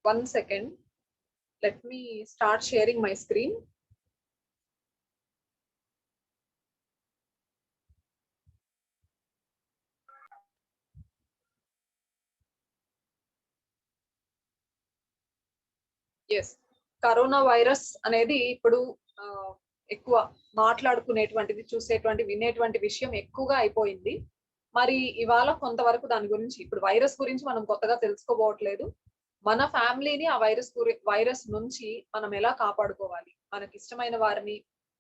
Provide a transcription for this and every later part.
One second. Let me start sharing my screen. Yes, corona virus అనేది ఇప్పుడు ఎక్కువ మాట్లాడుకునేటువంటిది, చూసేటువంటి, వినేటువంటి విషయం ఎక్కువగా అయిపోయింది. మరి ఇవాళ కొంతవరకు దాని గురించి, ఇప్పుడు వైరస్ గురించి మనం కొత్తగా తెలుసుకోబోవట్లేదు. మన ఫ్యామిలీని ఆ వైరస్ నుంచి మనం ఎలా కాపాడుకోవాలి, మనకి ఇష్టమైన వారిని,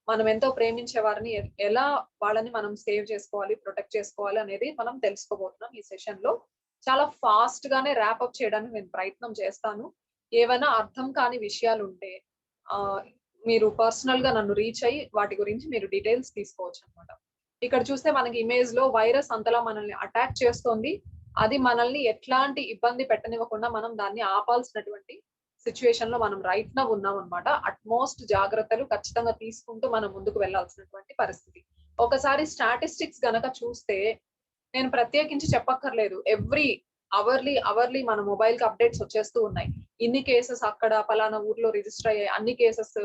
మనం ఎంతో ప్రేమించే వారిని ఎలా వాళ్ళని మనం సేవ్ చేసుకోవాలి, ప్రొటెక్ట్ చేసుకోవాలి అనేది మనం తెలుసుకోబోతున్నాం ఈ సెషన్ లో. చాలా ఫాస్ట్ గానే ర్యాప్ అప్ చేయడానికి నేను ప్రయత్నం చేస్తాను. ఏవైనా అర్థం కాని విషయాలు ఉంటే మీరు పర్సనల్ గా నన్ను రీచ్ అయ్యి వాటి గురించి మీరు డీటెయిల్స్ తీసుకోవచ్చు అనమాట. ఇక్కడ చూస్తే మనకి ఇమేజ్ లో వైరస్ అంతలా మనల్ని అటాక్ చేస్తోంది. అది మనల్ని ఎట్లాంటి ఇబ్బంది పెట్టనివ్వకుండా మనం దాన్ని ఆపాల్సినటువంటి సిచ్యువేషన్ లో మనం రైట్ నౌ ఉన్నాం అనమాట. అట్మోస్ట్ జాగ్రత్తలు ఖచ్చితంగా తీసుకుంటూ మనం ముందుకు వెళ్లాల్సినటువంటి పరిస్థితి. ఒకసారి స్టాటిస్టిక్స్ గనక చూస్తే, నేను ప్రత్యేకించి చెప్పక్కర్లేదు, అవర్లీ మన మొబైల్ కి అప్డేట్స్ వచ్చేస్తూ ఉన్నాయి. ఇన్ని కేసెస్ అక్కడ పలానా ఊర్లో రిజిస్టర్ అయ్యాయి, అన్ని కేసెస్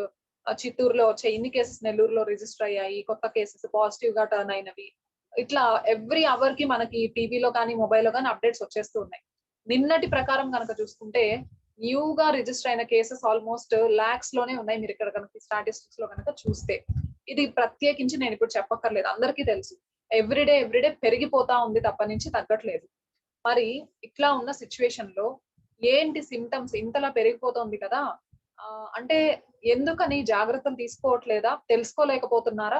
చిత్తూరులో వచ్చాయి, ఇన్ని కేసెస్ నెల్లూరులో రిజిస్టర్ అయ్యాయి, కొత్త కేసెస్ పాజిటివ్ గా టర్న్ అయినవి. ఇట్లా ఎవ్రీ అవర్ కి మనకి టీవీలో కానీ మొబైల్లో కానీ అప్డేట్స్ వచ్చేస్తూ ఉన్నాయి. నిన్నటి ప్రకారం కనుక చూసుకుంటే న్యూగా రిజిస్టర్ అయిన కేసెస్ ఆల్మోస్ట్ లాక్స్ లోనే ఉన్నాయి. మీరు ఇక్కడ కనుక స్టాటిస్టిక్స్ లో కనుక చూస్తే, ఇది ప్రత్యేకించి నేను ఇప్పుడు చెప్పక్కర్లేదు, అందరికీ తెలుసు. ఎవ్రీడే పెరిగిపోతా ఉంది తప్ప నుంచి తగ్గట్లేదు. మరి ఇట్లా ఉన్న సిచ్యువేషన్ లో ఏంటి సిమ్టమ్స్ ఇంతలా పెరిగిపోతుంది కదా, అంటే ఎందుకని జాగ్రత్తలు తీసుకోవట్లేదా, తెలుసుకోలేకపోతున్నారా,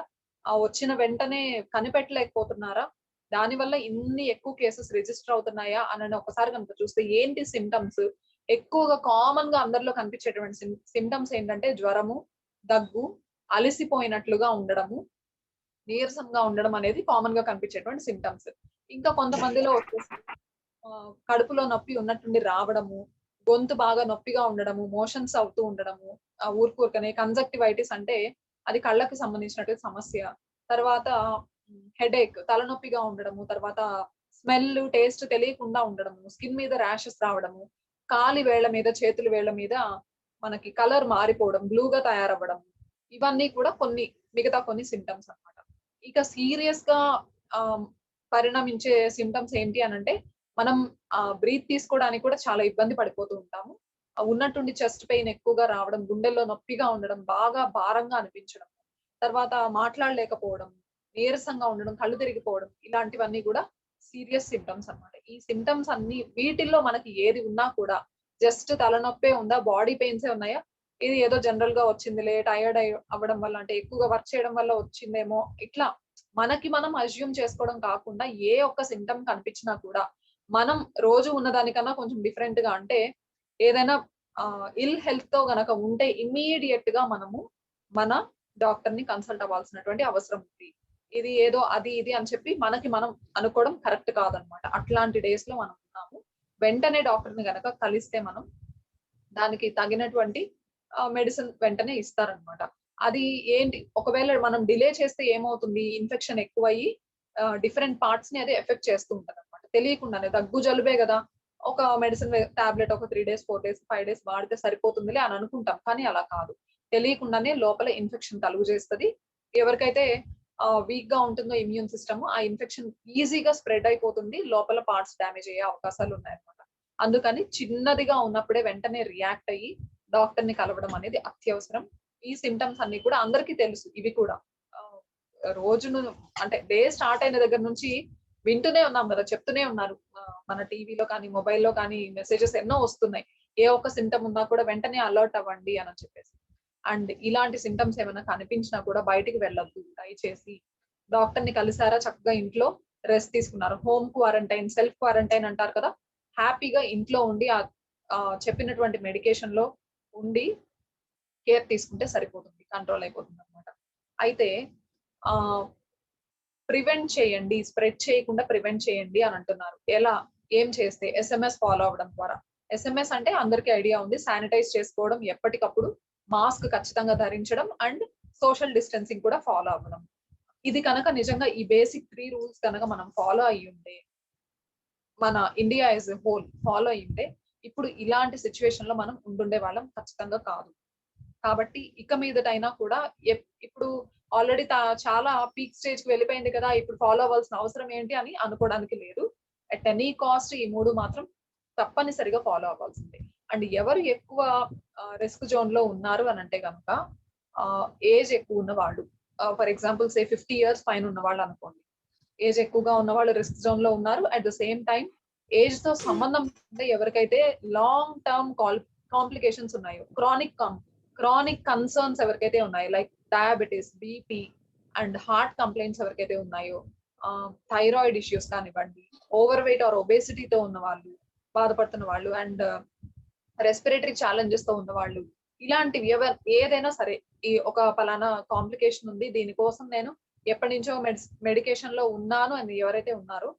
వచ్చిన వెంటనే కనిపెట్టలేకపోతున్నారా, దాని వల్ల ఇన్ని ఎక్కువ కేసెస్ రిజిస్టర్ అవుతున్నాయా అని ఒకసారి కనుక చూస్తే ఏంటి సిమ్టమ్స్ ఎక్కువగా కామన్ గా అందరిలో కనిపించేటువంటి సిమ్టమ్స్ ఏంటంటే జ్వరము, దగ్గు, అలసిపోయినట్లుగా ఉండడము, నీరసంగా ఉండడం అనేది కామన్ గా కనిపించేటువంటి సిమ్టమ్స్. ఇంకా కొంతమందిలో వచ్చేసి కడుపులో నొప్పి ఉన్నట్టుండి రావడము, గొంతు బాగా నొప్పిగా ఉండడము, మోషన్స్ అవుతూ ఉండడము, ఊరుకూరుకనే కంజక్టివైటిస్ అంటే అది కళ్ళకి సంబంధించినటువంటి సమస్య. తర్వాత హెడేక్, తలనొప్పిగా ఉండడము, తర్వాత స్మెల్, టేస్ట్ తెలియకుండా ఉండడము, స్కిన్ మీద ర్యాషెస్ రావడము, కాలి వేళ్ల మీద, చేతుల వేళ్ల మీద మనకి కలర్ మారిపోవడం, బ్లూగా తయారవ్వడం, ఇవన్నీ కూడా మిగతా కొన్ని సిమ్టమ్స్ అన్నమాట. ఇక సీరియస్ గా పరిణమించే సిమ్టమ్స్ ఏంటి అనంటే, మనం బ్రీత్ తీసుకోవడానికి కూడా చాలా ఇబ్బంది పడిపోతూ ఉంటాము. ఉన్నట్టుండి చెస్ట్ పెయిన్ ఎక్కువగా రావడం, గుండెల్లో నొప్పిగా ఉండడం, బాగా భారంగా అనిపించడం, తర్వాత మాట్లాడలేకపోవడం, నీరసంగా ఉండడం, కళ్ళు తిరిగిపోవడం, ఇలాంటివన్నీ కూడా సీరియస్ సిమ్టమ్స్ అన్నమాట. ఈ సిమ్టమ్స్ అన్ని వీటిల్లో మనకి ఏది ఉన్నా కూడా జస్ట్ తలనొప్పే ఉందా, బాడీ పెయిన్సే ఉన్నాయా, ఇది ఏదో జనరల్ గా వచ్చిందిలే, టైర్డ్ అవ్వడం వల్ల, అంటే ఎక్కువగా వర్క్ చేయడం వల్ల వచ్చిందేమో, ఇట్లా మనకి మనం అజ్యూమ్ చేసుకోవడం కాకుండా ఏ ఒక్క సిమ్టమ్ కనిపించినా కూడా మనం రోజు ఉన్న దానికన్నా కొంచెం డిఫరెంట్ గా, అంటే ఏదైనా ఇల్ హెల్త్ తో గనక ఉంటే ఇమ్మీడియట్ గా మనము మన డాక్టర్ ని కన్సల్ట్ అవ్వాల్సినటువంటి అవసరం ఉంది. ఇది ఏదో అది ఇది అని చెప్పి మనకి మనం అనుకోవడం కరెక్ట్ కాదనమాట. అట్లాంటి డేస్ లో మనం ఉన్నాము. వెంటనే డాక్టర్ ని గనక కలిస్తే మనం దానికి తగినటువంటి మెడిసిన్ వెంటనే ఇస్తారనమాట. అది ఏంటి, ఒకవేళ మనం డిలే చేస్తే ఏమవుతుంది, ఇన్ఫెక్షన్ ఎక్కువయ్యి డిఫరెంట్ పార్ట్స్ ని అది ఎఫెక్ట్ చేస్తూ ఉంటది అనమాట. తెలియకుండానే దగ్గు జలుబే కదా, ఒక మెడిసిన్ టాబ్లెట్ ఒక 3 డేస్ 4 డేస్ 5 డేస్ వాడితే సరిపోతుందిలే అని అనుకుంటాం. కానీ అలా కాదు, తెలియకుండానే లోపల ఇన్ఫెక్షన్ కలుగు చేస్తుంది. ఎవరికైతే వీక్ గా ఉంటుందో ఇమ్యూన్ సిస్టమ్, ఆ ఇన్ఫెక్షన్ ఈజీగా స్ప్రెడ్ అయిపోతుంది, లోపల పార్ట్స్ డ్యామేజ్ అయ్యే అవకాశాలు ఉన్నాయన్నమాట. అందుకని చిన్నదిగా ఉన్నప్పుడే వెంటనే రియాక్ట్ అయ్యి డాక్టర్ ని కలవడం అనేది అత్యవసరం. ఈ సిమ్టమ్స్ అన్ని కూడా అందరికీ తెలుసు. ఇవి కూడా రోజును, అంటే డే స్టార్ట్ అయిన దగ్గర నుంచి వింటూనే ఉన్నాం కదా, చెప్తూనే ఉన్నారు. మన టీవీలో కానీ మొబైల్లో కానీ మెసేజెస్ ఎన్నో వస్తున్నాయి. ఏ ఒక్క సిమ్టమ్ ఉన్నా కూడా వెంటనే అలర్ట్ అవ్వండి అని చెప్పేసి. అండ్ ఇలాంటి సిమ్టమ్స్ ఏమైనా కనిపించినా కూడా బయటికి వెళ్ళొద్దు దయచేసి. డాక్టర్ ని కలిసారా, చక్కగా ఇంట్లో రెస్ట్ తీసుకున్నారు, హోమ్ క్వారంటైన్, సెల్ఫ్ క్వారంటైన్ అంటారు కదా, హ్యాపీగా ఇంట్లో ఉండి చెప్పినటువంటి మెడికేషన్ లో ఉండి కేర్ తీసుకుంటే సరిపోతుంది, కంట్రోల్ అయిపోతుంది అనమాట. అయితే ప్రివెంట్ చేయండి, స్ప్రెడ్ చేయకుండా ప్రివెంట్ చేయండి అని అంటున్నారు. ఎలా, ఏం చేస్తే? SMS ఫాలో అవడం ద్వారా. SMS అంటే అందరికీ ఐడియా ఉంది, శానిటైజ్ చేసుకోవడం, ఎప్పటికప్పుడు మాస్క్ ఖచ్చితంగా ధరించడం, అండ్ సోషల్ డిస్టెన్సింగ్ కూడా ఫాలో అవ్వడం. ఇది కనుక నిజంగా ఈ బేసిక్ 3 రూల్స్ కనుక మనం ఫాలో అయ్యి ఉంటే, మన India as a whole follow అయ్యి ఉంటే, ఇప్పుడు ఇలాంటి సిచ్యువేషన్ లో మనం ఉండుండే వాళ్ళం ఖచ్చితంగా కాదు. కాబట్టి ఇక మీదటైనా కూడా ఇప్పుడు ఆల్రెడీ చాలా పీక్ స్టేజ్ కి వెళ్ళిపోయింది కదా, ఇప్పుడు ఫాలో అవ్వాల్సిన అవసరం ఏంటి అని అనుకోవడానికి లేదు. అట్ ఎనీ కాస్ట్ ఈ 3 మాత్రం తప్పనిసరిగా ఫాలో అవ్వాల్సిందే. అండ్ ఎవరు ఎక్కువ రిస్క్ జోన్ లో ఉన్నారు అని అంటే గనుక ఏజ్ ఎక్కువ ఉన్న వాళ్ళు, ఫర్ ఎగ్జాంపుల్ సే 50 ఇయర్స్ పైన ఉన్న వాళ్ళు అనుకోండి. ఏజ్ ఎక్కువగా ఉన్న వాళ్ళు రిస్క్ జోన్ లో ఉన్నారు. At the same time age తో సంబంధం లేకుండా ఎవరికైతే లాంగ్ టర్మ్ కాంప్లికేషన్స్ ఉన్నాయో, క్రానిక్ కన్సర్న్స్ ఎవరికైతే ఉన్నాయో, like diabetes, BP and heart complaints ఎవరికైతే ఉన్నాయో, థైరాయిడ్ ఇష్యూస్ కానివ్వండి, ఓవర్ వెయిట్ ఆర్ ఒబేసిటీతో ఉన్న వాళ్ళు, బాధపడుతున్న వాళ్ళు, అండ్ రెస్పిరేటరీ ఛాలెంజెస్ తో ఉన్న వాళ్ళు, ఇలాంటివి ఏదైనా సరే, ఈ ఒక పలానా కాంప్లికేషన్ ఉంది, దీనికోసం నేను ఎప్పటి నుంచో మెడికేషన్ లో ఉన్నాను అని ఎవరైతే ఉన్నారో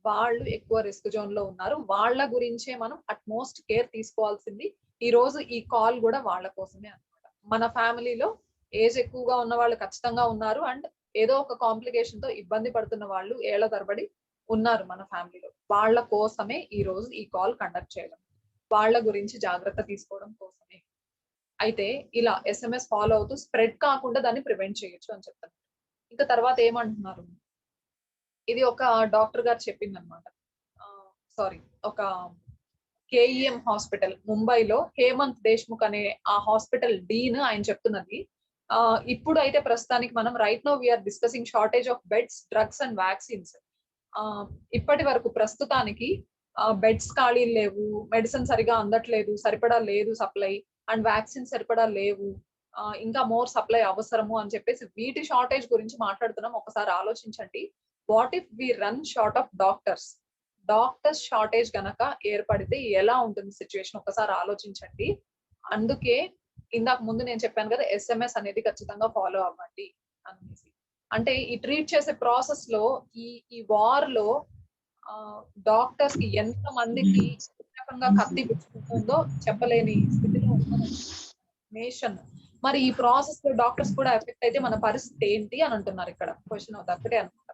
వాళ్ళు ఎక్కువ రిస్క్ జోన్ లో ఉన్నారు. వాళ్ళ గురించే మనం అట్మోస్ట్ కేర్ తీసుకోవాల్సింది. ఈ రోజు ఈ కాల్ కూడా వాళ్ళ కోసమే అన్నమాట. మన ఫ్యామిలీలో ఏజ్ ఎక్కువగా ఉన్న వాళ్ళు ఖచ్చితంగా ఉన్నారు. అండ్ ఏదో ఒక కాంప్లికేషన్ తో ఇబ్బంది పడుతున్న వాళ్ళు ఏళ్ల తరబడి ఉన్నారు మన ఫ్యామిలీలో. వాళ్ళ కోసమే ఈ రోజు ఈ కాల్ కండక్ట్ చేయడం, వాళ్ళ గురించి జాగ్రత్త తీసుకోవడం కోసమే. అయితే ఇలా SMS ఫాలో అవుతూ స్ప్రెడ్ కాకుండా దాన్ని ప్రివెంట్ చేయొచ్చు అని చెప్తాను. ఇంకా తర్వాత ఏమంటున్నారు, ఇది ఒక డాక్టర్ గారు చెప్పిందనమాట. సారీ, ఒక కేఈఎం హాస్పిటల్ ముంబైలో హేమంత్ దేశ్ముఖ్ అనే ఆ హాస్పిటల్ డీన్ ఆయన చెప్తున్నది. ఇప్పుడు అయితే ప్రస్తుతానికి మనం right now we're discussing shortage of beds, drugs and vaccines. ఇప్పటి వరకు ప్రస్తుతానికి బెడ్స్ ఖాళీలు లేవు, మెడిసిన్ సరిగా అందట్లేదు, సరిపడా లేదు సప్లై, అండ్ వ్యాక్సిన్ సరిపడా లేవు, ఇంకా మోర్ సప్లై అవసరము అని చెప్పేసి వీటి షార్టేజ్ గురించి మాట్లాడుతున్నాం. ఒకసారి ఆలోచించండి, what if we run short of doctors shortage గనక ఏర్పడితే ఎలా ఉంటుంది సిచ్యువేషన్, ఒకసారి ఆలోచించండి. అందుకే ఇందాక ముందు నేను చెప్పాను కదా, SMS అనేది ఖచ్చితంగా ఫాలో అవ్వండి అనేసి. అంటే ఈ ట్రీట్ చేసే ప్రాసెస్ లో ఈ వార్ లో డాక్టర్స్ కి ఎంత మందికి రకంగా కత్తి గుచ్చుకుంటుందో చెప్పలేని స్థితిలో ఉన్న నేషన్. మరి ఈ ప్రాసెస్ లో డాక్టర్స్ కూడా ఎఫెక్ట్ అయితే మన పరిస్థితి ఏంటి అని అంటున్నారు. ఇక్కడ క్వశ్చన్ అక్కడే అనమాట.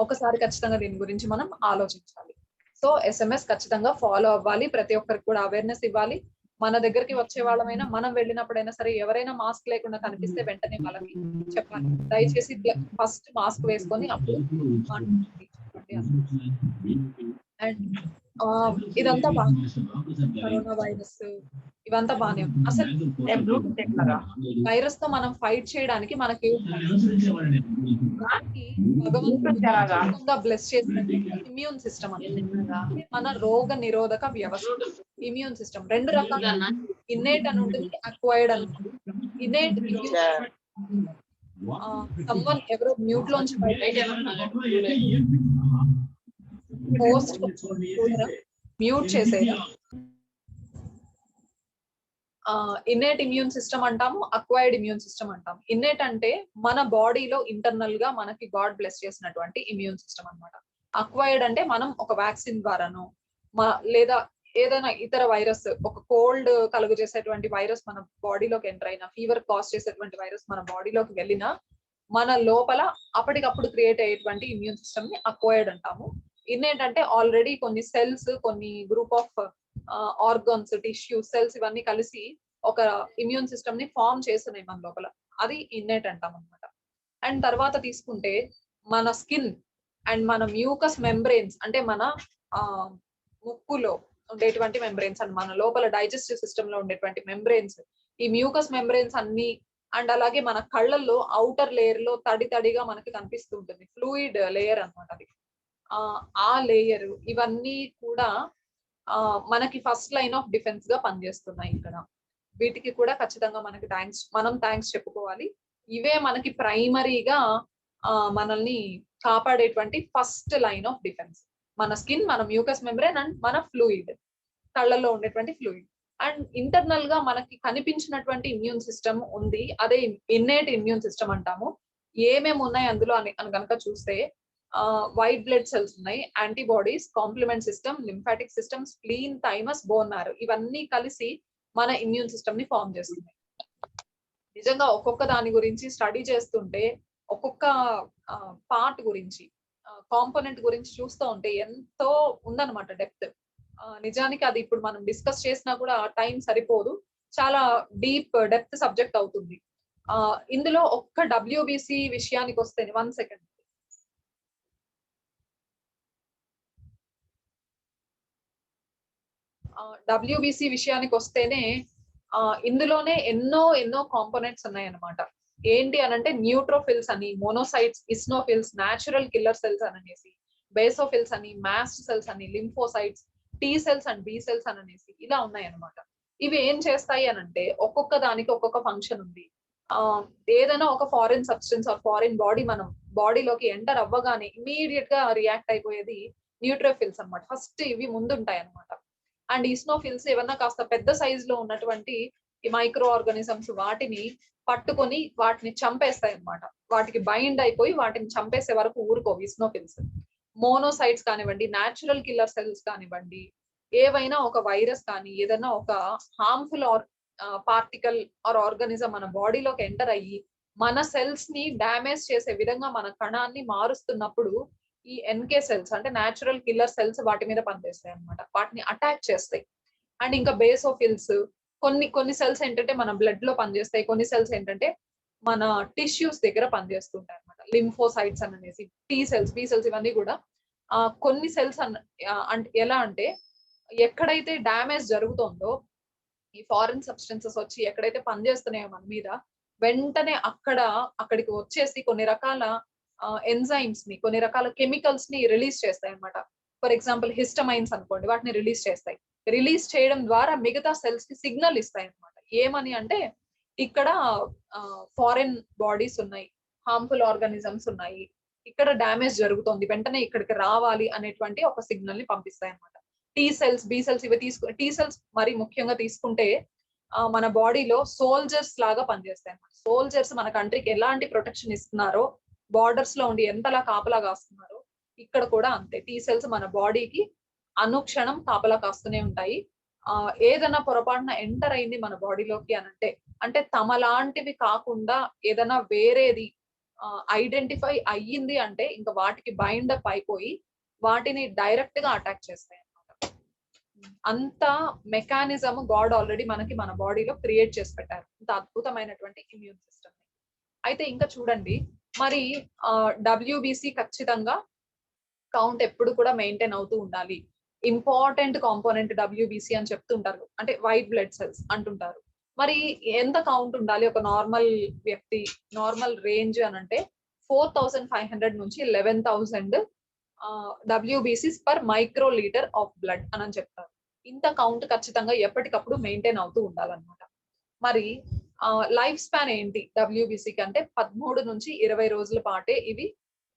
ఒకసారి ఖచ్చితంగా దీని గురించి మనం ఆలోచించాలి. సో SMS ఖచ్చితంగా ఫాలో అవ్వాలి, ప్రతి ఒక్కరికి కూడా అవేర్నెస్ ఇవ్వాలి. మన దగ్గరికి వచ్చే వాళ్ళమైనా, మనం వెళ్ళినప్పుడైనా సరే ఎవరైనా మాస్క్ లేకుండా కనిపిస్తే వెంటనే వాళ్ళకి చెప్పాలి, దయచేసి ఫస్ట్ మాస్క్ వేసుకొని అప్పుడు అండ్ ఇదంతా కరోనా వైరస్ ఇవంతా బానే ఉంది. అసలు వైరస్ తో మనం ఫైట్ చేయడానికి మనకి భగవంతుడు బ్లెస్ చేసిన ఇమ్యూన్ సిస్టమ్ అనేది మన రోగ నిరోధక వ్యవస్థ. ఇమ్యూన్ సిస్టమ్ రెండు రకాల, ఇన్నేట్ అని ఉంటుంది, అక్వైర్డ్ అని ఉంటుంది. ఇన్నేట్ సమ్వన్ ఎవరో మ్యూట్ లోంచి పోస్ట్ మ్యూట్ చేసేదా. ఇన్నేట్ ఇమ్యూన్ సిస్టమ్ అంటాము, అక్వైర్డ్ ఇమ్యూన్ సిస్టమ్ అంటాము. ఇన్నేట్ అంటే మన బాడీలో ఇంటర్నల్ గా మనకి గాడ్ బ్లెస్ చేసినటువంటి ఇమ్యూన్ సిస్టమ్ అన్నమాట. అక్వైర్డ్ అంటే మనం ఒక వ్యాక్సిన్ ద్వారానో లేదా ఏదైనా ఇతర వైరస్, ఒక కోల్డ్ కలుగు చేసేటువంటి వైరస్ మన బాడీలోకి ఎంటర్ అయినా, ఫీవర్ కాజ్ చేసేటువంటి వైరస్ మన బాడీలోకి వెళ్ళినా, మన లోపల అప్పటికప్పుడు క్రియేట్ అయ్యేటువంటి ఇమ్యూన్ సిస్టమ్ ని అక్వైర్డ్ అంటాము. ఇన్నేట్ అంటే ఆల్రెడీ కొన్ని సెల్స్, కొన్ని group of organs, tissue, cells ఇవన్నీ కలిసి ఒక ఇమ్యూన్ సిస్టమ్ ని ఫామ్ చేస్తున్నాయి మన లోపల, అది ఇన్నేట్ అంటాం అనమాట. అండ్ తర్వాత తీసుకుంటే మన స్కిన్ అండ్ మన మ్యూకస్ మెంబ్రెయిన్స్, అంటే మన ముక్కులో ఉండేటువంటి మెంబ్రెయిన్స్ అండ్ మన లోపల డైజెస్టివ్ సిస్టమ్ లో ఉండేటువంటి మెంబ్రెయిన్స్, ఈ మ్యూకస్ మెంబ్రెయిన్స్ అన్ని, అండ్ అలాగే మన కళ్ళల్లో ఔటర్ లేయర్ లో తడిగా మనకి కనిపిస్తూ ఉంటుంది, ఫ్లూయిడ్ లేయర్ అనమాట అది. ఆ లేయర్ ఇవన్నీ కూడా మనకి ఫస్ట్ లైన్ ఆఫ్ డిఫెన్స్ గా పనిచేస్తున్నాయి ఇక్కడ. వీటికి కూడా ఖచ్చితంగా మనం థ్యాంక్స్ చెప్పుకోవాలి. ఇవే మనకి ప్రైమరీగా మనల్ని కాపాడేటువంటి ఫస్ట్ లైన్ ఆఫ్ డిఫెన్స్. మన స్కిన్, మన మ్యూకస్ మెంబ్రెయిన్ అండ్ మన ఫ్లూయిడ్, కళ్ళల్లో ఉండేటువంటి ఫ్లూయిడ్. అండ్ ఇంటర్నల్ గా మనకి కనిపించినటువంటి ఇమ్యూన్ సిస్టమ్ ఉంది, అదే ఇన్నేట్ ఇమ్యూన్ సిస్టమ్ అంటాము. ఏమేమి ఉన్నాయి అందులో అని కనుక చూస్తే, వైట్ బ్లడ్ సెల్స్ ఉన్నాయి, antibodies, complement system, lymphatic system, spleen, thymus, bone marrow, ఇవన్నీ కలిసి మన ఇమ్యూన్ సిస్టమ్ ని ఫామ్ చేస్తున్నాయి. నిజంగా ఒక్కొక్క దాని గురించి స్టడీ చేస్తుంటే, ఒక్కొక్క పార్ట్ గురించి, కాంపోనెంట్ గురించి చూస్తూ ఉంటే ఎంతో ఉందన్నమాట డెప్త్. నిజానికి అది ఇప్పుడు మనం డిస్కస్ చేసినా కూడా టైం సరిపోదు. చాలా డీప్ డెప్త్ సబ్జెక్ట్ అవుతుంది. ఇందులో ఒక్క డబ్ల్యూబీసీ విషయానికి వస్తే 1 సెకండ్. డబ్ల్యూబీసీ విషయానికి వస్తేనే ఇందులోనే ఎన్నో కాంపోనెంట్స్ ఉన్నాయన్నమాట. ఏంటి అనంటే న్యూట్రోఫిల్స్ అని, monocytes, eosinophils, natural killer cells అనేసి, బేసోఫిల్స్ అని, మాస్ట్ సెల్స్ అని, lymphocytes, T cells and B cells అనేసి ఇలా ఉన్నాయన్నమాట. ఇవి ఏం చేస్తాయి అనంటే ఒక్కొక్క దానికి ఒక్కొక్క ఫంక్షన్ ఉంది. ఏదైనా ఒక foreign substance or foreign body మనం బాడీలోకి ఎంటర్ అవ్వగానే ఇమీడియట్ గా రియాక్ట్ అయిపోయేది న్యూట్రోఫిల్స్ అన్నమాట. ఫస్ట్ ఇవి ముందుంటాయి అన్నమాట. అండ్ ఈస్నోఫిల్స్ ఏమన్నా కాస్త పెద్ద సైజ్ లో ఉన్నటువంటి ఈ మైక్రో ఆర్గానిజమ్స్ వాటిని పట్టుకొని వాటిని చంపేస్తాయి అన్నమాట. వాటికి బైండ్ అయిపోయి వాటిని చంపేసే వరకు ఊరుకోవు ఈస్నోఫిల్స్. మోనోసైట్స్ కానివ్వండి, న్యాచురల్ కిల్లర్ సెల్స్ కానివ్వండి, ఏవైనా ఒక వైరస్ కానీ ఏదైనా ఒక హార్మ్ఫుల్ పార్టికల్ ఆర్ ఆర్గానిజం మన బాడీలోకి ఎంటర్ అయ్యి మన సెల్స్ ని డ్యామేజ్ చేసే విధంగా మన కణాన్ని మారుస్తున్నప్పుడు ఈ ఎన్కే సెల్స్ అంటే న్యాచురల్ కిల్లర్ సెల్స్ వాటి మీద పనిచేస్తాయి అన్నమాట. వాటిని అటాక్ చేస్తాయి. అండ్ ఇంకా బేసోఫిల్స్ కొన్ని సెల్స్ ఏంటంటే మన బ్లడ్ లో పనిచేస్తాయి. కొన్ని సెల్స్ ఏంటంటే మన టిష్యూస్ దగ్గర పనిచేస్తుంటాయి అన్నమాట. లింఫోసైట్స్ అనేసి, టీ సెల్స్, బి సెల్స్ ఇవన్నీ కూడా కొన్ని సెల్స్ అంటే ఎలా అంటే ఎక్కడైతే డ్యామేజ్ జరుగుతుందో ఈ ఫారిన్ సబ్స్టెన్సెస్ వచ్చి ఎక్కడైతే పనిచేస్తున్నాయో మన మీద వెంటనే అక్కడికి వచ్చేసి కొన్ని రకాల ఎంజైమ్స్ ని, కొన్ని రకాల కెమికల్స్ ని రిలీజ్ చేస్తాయి అన్నమాట. ఫర్ ఎగ్జాంపుల్ హిస్టమైన్స్ అనుకోండి, వాటిని రిలీజ్ చేస్తాయి. రిలీజ్ చేయడం ద్వారా మిగతా సెల్స్ కి సిగ్నల్ ఇస్తాయి అన్నమాట. ఏమని అంటే ఇక్కడ ఫారిన్ బాడీస్ ఉన్నాయి, హార్మ్ఫుల్ ఆర్గానిజమ్స్ ఉన్నాయి, ఇక్కడ డ్యామేజ్ జరుగుతోంది, వెంటనే ఇక్కడికి రావాలి అనేటువంటి ఒక సిగ్నల్ ని పంపిస్తాయి అన్నమాట. టీ సెల్స్, బి సెల్స్ ఇవి టీ సెల్స్ మరి ముఖ్యంగా తీసుకుంటే మన బాడీలో సోల్జర్స్ లాగా పనిచేస్తాయి అన్నమాట. సోల్జర్స్ మన కంట్రీకి ఎలాంటి ప్రొటెక్షన్ ఇస్తున్నారో, బార్డర్స్ లో ఉండి ఎంతలా కాపలా కాస్తున్నారో ఇక్కడ కూడా అంతే. టీ సెల్స్ మన బాడీకి అనుక్షణం కాపలా కాస్తూనే ఉంటాయి. ఏదైనా పొరపాటున ఎంటర్ అయింది మన బాడీలోకి అంటే తమలాంటివి కాకుండా ఏదైనా వేరేది ఐడెంటిఫై అయ్యింది అంటే ఇంకా వాటికి బైండ్ అప్ అయిపోయి వాటిని డైరెక్ట్ గా అటాక్ చేస్తాయి అన్నమాట. అంత మెకానిజం గాడ్ ఆల్రెడీ మనకి మన బాడీలో క్రియేట్ చేసి పెట్టారు. ఇంత అద్భుతమైనటువంటి ఇమ్యూన్ సిస్టమ్. అయితే ఇంకా చూడండి, మరి డబ్ల్యూబీసీ ఖచ్చితంగా కౌంట్ ఎప్పుడు కూడా మెయింటైన్ అవుతూ ఉండాలి. ఇంపార్టెంట్ కాంపోనెంట్ డబ్ల్యూబీసీ అని చెప్తుంటారు. అంటే వైట్ బ్లడ్ సెల్స్ అంటుంటారు. మరి ఎంత కౌంట్ ఉండాలి ఒక నార్మల్ వ్యక్తి, నార్మల్ రేంజ్ అనంటే 4500 నుంచి 11,000 డబ్ల్యూబీసీస్ per micro litre of blood అని చెప్తారు. ఇంత కౌంట్ ఖచ్చితంగా ఎప్పటికప్పుడు మెయింటైన్ అవుతూ ఉండాలన్నమాట. మరి లైఫ్ స్పాన్ ఏంటి డబ్ల్యూబీసీకి అంటే 13 నుంచి 20 రోజుల పాటే ఇవి